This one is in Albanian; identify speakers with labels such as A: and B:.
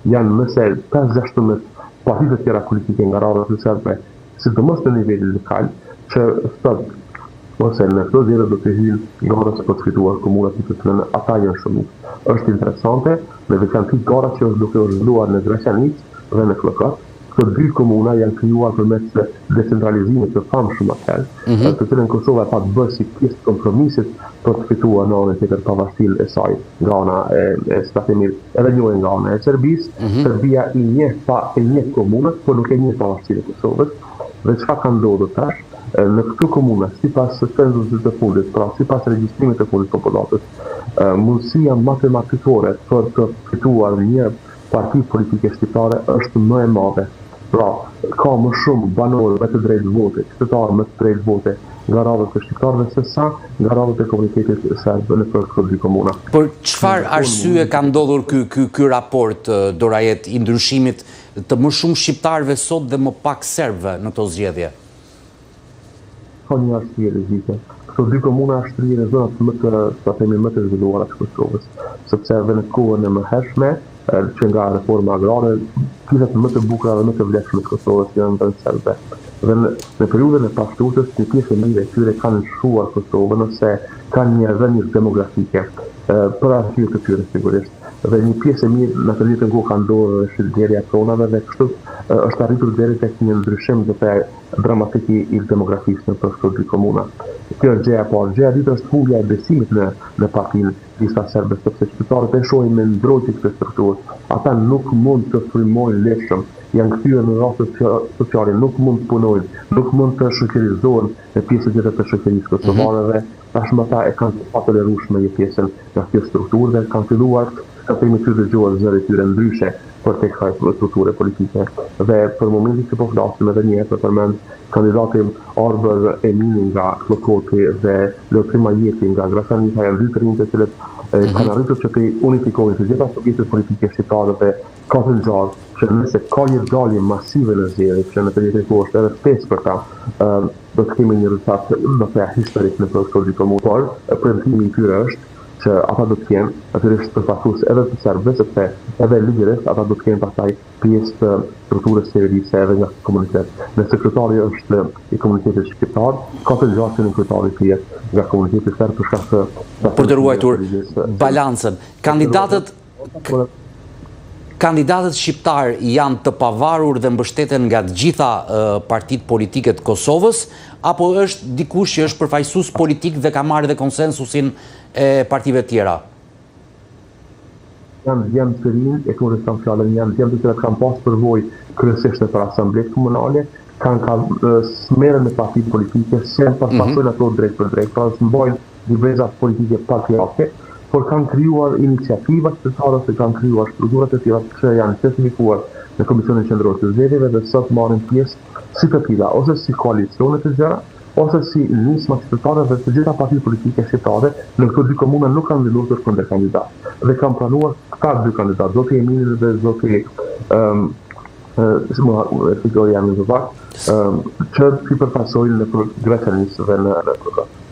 A: janë nëse 5-16 partitë tjera politike nga rrugë të serbe, sidomos në nivelin lokal, që sot ose në këto zgjedhje do të hyjnë garat për të fituar komunat në të cilën ata janë shumë. Është interesante, me veçantë gara që është duke u zhvilluar në Graçanic dhe në Flokët. Këto dy komuna janë krijuar përmes decentralizimit të famshëm atëherë, të cilën Kosova ka bërë si pjesë të kompromisit për të fituar në anën tjetër pavarësinë e saj nga ana e statimit edhe një nga ana e Serbisë. Serbia i njeh komunat, por nuk e njeh pavarësinë e Kosovës. Dhe çfarë ka ndodhur tash? Në këto komuna, sipas censusit të fundit, pra sipas regjistrimit të fundit të popullatës, mundësia matematikore për të fituar një parti politike shqiptare është më e madhe. Pra, ka më shumë banorë me të drejtë vote, qytetarë me të drejtë vote nga radhët e shqiptarëve se sa nga radhët e komunitetit serb në këto dy komuna.
B: Por çfarë arsye ka ndodhur ky raport, Dorajet, i ndryshimit të më shumë shqiptarëve sot dhe më pak serbëve në këto zgjedhje?
A: Ka një arsye logjike. Këto dy komuna shtrihen në zonat më të zhvilluara të Kosovës, sepse edhe në kohën e mëhershme, që nga reforma agrare, pjesët më të bukura dhe më të vlefshme të Kosovës janë në serbe. Dhe në periudhën e pashtutës, një pjesë e mirë e tyre kanë lëshuar Kosovën ose kanë një rënjë demografike për arsye të tyre sigurisht. Dhe një pjesë e mirë në të njëjtën kohë ka ndodhur shitblerja e pronave dhe kështu është arritur deri tek një ndryshim dramatik i demografisë në këto dy komuna. Kjo është gjëja e parë. Gjëja e dytë është humbja e besimit në partinë disa serbe, sepse qytetarët e shohin me ndrojtje këtë strukturë. Ata nuk mund të frymojnë lehshëm, janë kthyer në rrugët sociale, nuk mund të punojnë, nuk mund të shoqërizohen në pjesë tjetër të shoqërisë kosovare dhe tashmë ata e kanë pa tolerueshme një pjesën nga kjo strukturë dhe kanë filluar të të dëgjohet zëri tyre ndryshe për të kësaj strukture politike. Dhe për momentin që po flasim edhe një herë për përmend kandidatin Arber Emini nga Flokoti dhe Lotrima Jeti nga Graçanic janë dy të rinj të cilët kanë arritur që të unifikojnë të gjitha subjektet politike shqiptare dhe ka të ngjarë që nëse ka një dalje masive në zgjedhje, që në të njëjtën kohë është edhe pesë për ta, do të kemi një rezultat do të thënë historik në këto dy komuna. Por premtimi i tyre është që ata do të kenë natyrisht përfaqësues edhe të serbëve, sepse edhe ligjërisht ata do të kenë pastaj pjesë të strukturës serbise edhe nga komunitet. Nëse sekretari është i komunitetit shqiptar, ka të ngjarë në kryetari të jetë nga komuniteti serb për shkak të
B: për të ruajtur balancën. Kandidatët shqiptar janë të pavarur dhe mbështeten nga të gjitha partitë politike të Kosovës, apo është dikush që është përfaqësues politik dhe ka marrë dhe konsensusin e partive tjera?
A: Janë të rinj, e këmë rëstam fjallën, janë të cilat kanë pas përvojë kryesisht për asamblejt komunale, kanë smerën me partitë politike, se përfaqësojnë ato drejt për drejt, pra së mbajnë divezat politike patriake, por kanë krijuar iniciativa qytetare ose kanë krijuar struktura të tjera që janë certifikuar në Komisionin Qendror të Zgjedhjeve dhe sot marrin pjesë si të tilla, ose si koalicione të gjëra, ose si nisma qytetare dhe të gjitha partitë politike shqiptare në këto dy komuna nuk kanë vendosur kundër kandidat. Dhe kanë planuar këta dy kandidat, zoti Emini dhe zoti që t'i përfaqësojnë në Graçanic dhe në Flokët.